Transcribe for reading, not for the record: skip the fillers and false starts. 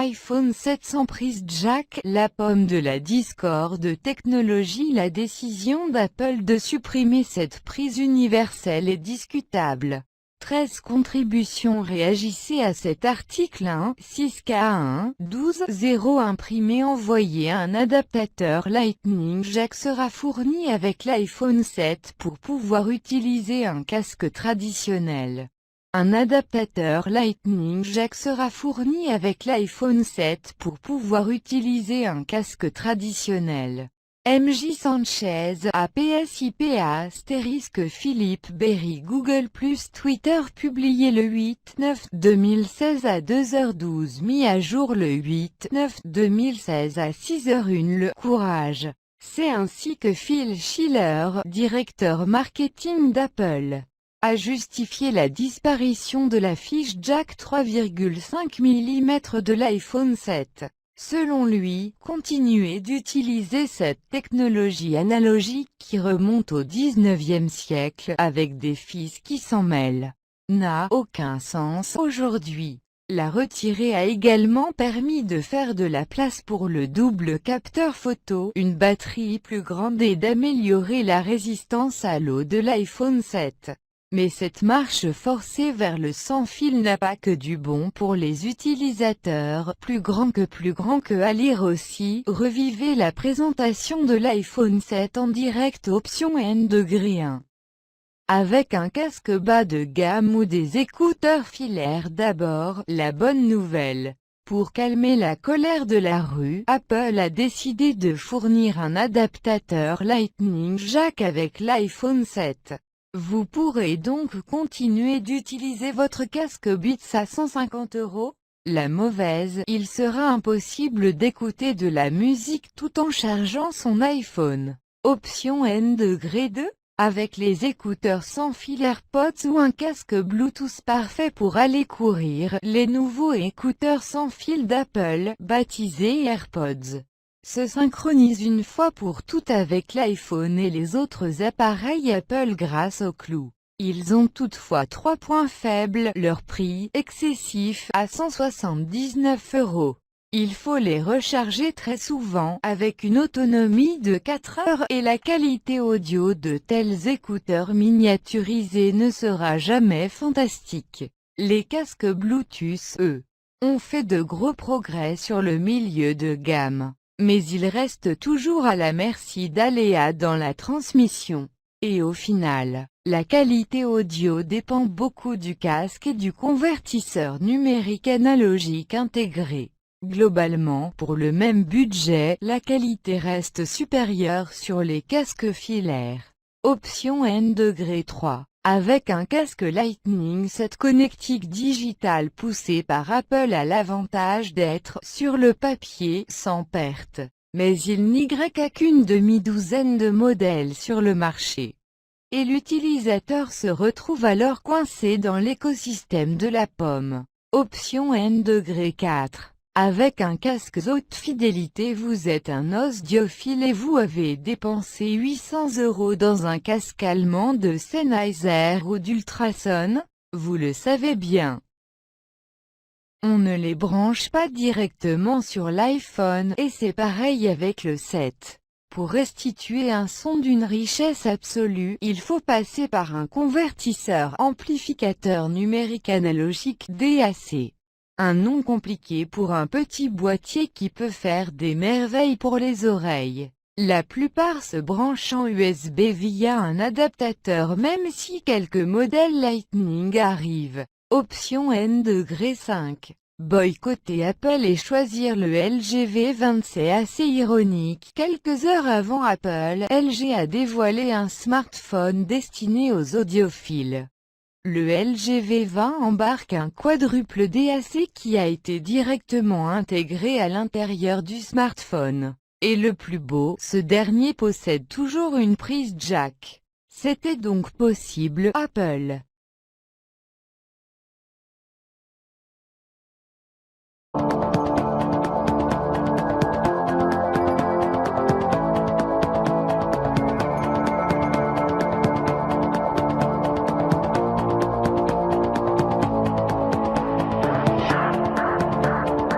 iPhone 7 sans prise jack, la pomme de la discorde technologie. La décision d'Apple de supprimer cette prise universelle est discutable. 13 contributions. Réagissez à cet article. 6K 12.0 imprimé. Envoyé. Un adaptateur Lightning Jack sera fourni avec l'iPhone 7 pour pouvoir utiliser un casque traditionnel. Un adaptateur Lightning Jack sera fourni avec l'iPhone 7 pour pouvoir utiliser un casque traditionnel. MJ Sanchez, APSIPA * Philippe Berry. Google + Twitter. Publié le 8-9-2016 à 2h12. Mis à jour le 8-9-2016 à 6h01. Le Courage. C'est ainsi que Phil Schiller, directeur marketing d'Apple, a justifié la disparition de la fiche jack 3,5 mm de l'iPhone 7. Selon lui, continuer d'utiliser cette technologie analogique qui remonte au 19e siècle avec des fils qui s'en mêlent n'a aucun sens aujourd'hui. La retirer a également permis de faire de la place pour le double capteur photo, une batterie plus grande et d'améliorer la résistance à l'eau de l'iPhone 7. Mais cette marche forcée vers le sans-fil n'a pas que du bon pour les utilisateurs. Plus grand que à lire aussi. Revivez la présentation de l'iPhone 7 en direct. Option N-1. Avec un casque bas de gamme ou des écouteurs filaires. D'abord, la bonne nouvelle. Pour calmer la colère de la rue, Apple a décidé de fournir un adaptateur Lightning Jack avec l'iPhone 7. Vous pourrez donc continuer d'utiliser votre casque Beats à 150 €. La mauvaise, il sera impossible d'écouter de la musique tout en chargeant son iPhone. Option N-2. Avec les écouteurs sans fil AirPods ou un casque Bluetooth parfait pour aller courir, les nouveaux écouteurs sans fil d'Apple, baptisés AirPods, se synchronise une fois pour toutes avec l'iPhone et les autres appareils Apple grâce au clou. Ils ont toutefois 3 points faibles: leur prix, excessif, à 179 €. Il faut les recharger très souvent, avec une autonomie de 4 heures, et la qualité audio de tels écouteurs miniaturisés ne sera jamais fantastique. Les casques Bluetooth, eux, ont fait de gros progrès sur le milieu de gamme. Mais ils restent toujours à la merci d'aléas dans la transmission. Et au final, la qualité audio dépend beaucoup du casque et du convertisseur numérique analogique intégré. Globalement, pour le même budget, la qualité reste supérieure sur les casques filaires. Option N-3. Avec un casque Lightning, cette connectique digitale poussée par Apple a l'avantage d'être, sur le papier, sans perte. Mais il n'y a qu'une demi-douzaine de modèles sur le marché. Et l'utilisateur se retrouve alors coincé dans l'écosystème de la pomme. Option N-4. Avec un casque haute fidélité, vous êtes un audiophile et vous avez dépensé 800 € dans un casque allemand de Sennheiser ou d'Ultrason, vous le savez bien. On ne les branche pas directement sur l'iPhone, et c'est pareil avec le 7. Pour restituer un son d'une richesse absolue, il faut passer par un convertisseur amplificateur numérique analogique DAC. Un nom compliqué pour un petit boîtier qui peut faire des merveilles pour les oreilles. La plupart se branchent en USB via un adaptateur, même si quelques modèles Lightning arrivent. Option N-5. Boycotter Apple et choisir le LG V20, c'est assez ironique. Quelques heures avant Apple, LG a dévoilé un smartphone destiné aux audiophiles. Le LG V20 embarque un quadruple DAC qui a été directement intégré à l'intérieur du smartphone. Et le plus beau, ce dernier possède toujours une prise jack. C'était donc possible. Apple